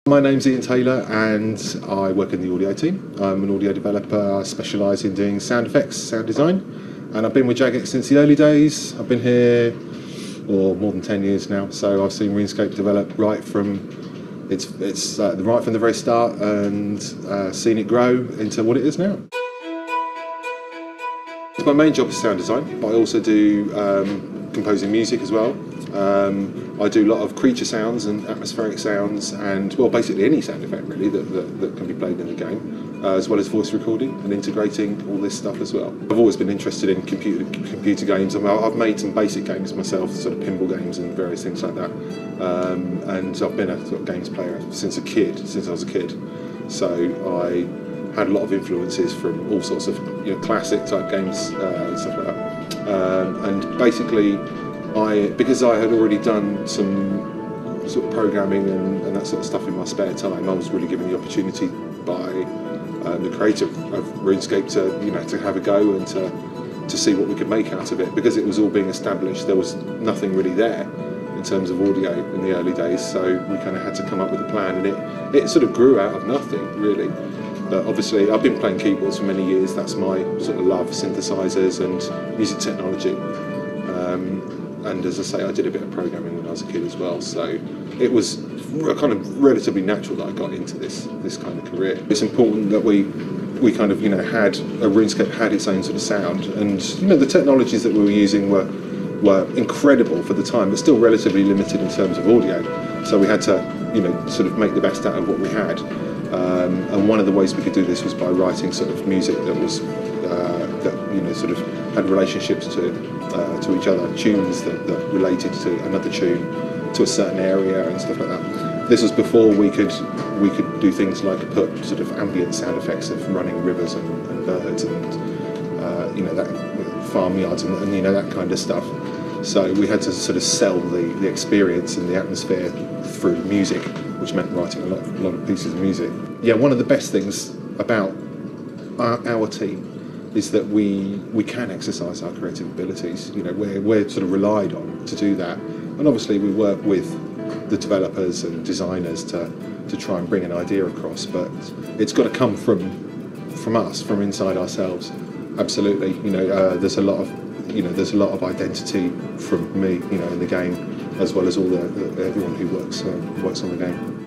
My name's Ian Taylor and I work in the audio team. I'm an audio developer. I specialise in doing sound effects, sound design, and I've been with Jagex since the early days. I've been here more than 10 years now, so I've seen Runescape develop right from the very start and seen it grow into what it is now. My main job is sound design, but I also do composing music as well. I do a lot of creature sounds and atmospheric sounds and, well, basically any sound effect really that can be played in the game, as well as voice recording and integrating all this stuff as well. I've always been interested in computer games. I've made some basic games myself, sort of pinball games and various things like that. And I've been a sort of games player since I was a kid. So I had a lot of influences from all sorts of classic type games and stuff like that. And basically, because I had already done some sort of programming and that sort of stuff in my spare time, I was really given the opportunity by the creator of RuneScape to have a go and to see what we could make out of it. Because it was all being established, there was nothing really there in terms of audio in the early days, so we kind of had to come up with a plan, and it sort of grew out of nothing really. But obviously I've been playing keyboards for many years. That's my sort of love, synthesizers and music technology. And as I say, I did a bit of programming when I was a kid as well, so it was kind of relatively natural that I got into this kind of career. It's important that we kind of had RuneScape had its own sort of sound, and the technologies that we were using were incredible for the time, but still relatively limited in terms of audio. So we had to sort of make the best out of what we had. And one of the ways we could do this was by writing sort of music that was sort of had relationships to each other, tunes that related to another tune, to a certain area and stuff like that. This was before we could do things like put sort of ambient sound effects of running rivers and birds and that farmyards and that kind of stuff. So we had to sort of sell the experience and the atmosphere through music, which meant writing a lot of pieces of music. Yeah, one of the best things about our team is that we can exercise our creative abilities. We're sort of relied on to do that, and obviously we work with the developers and designers to try and bring an idea across. But it's got to come from us, from inside ourselves. Absolutely, there's a lot of identity from me, in the game, as well as everyone who works on the game.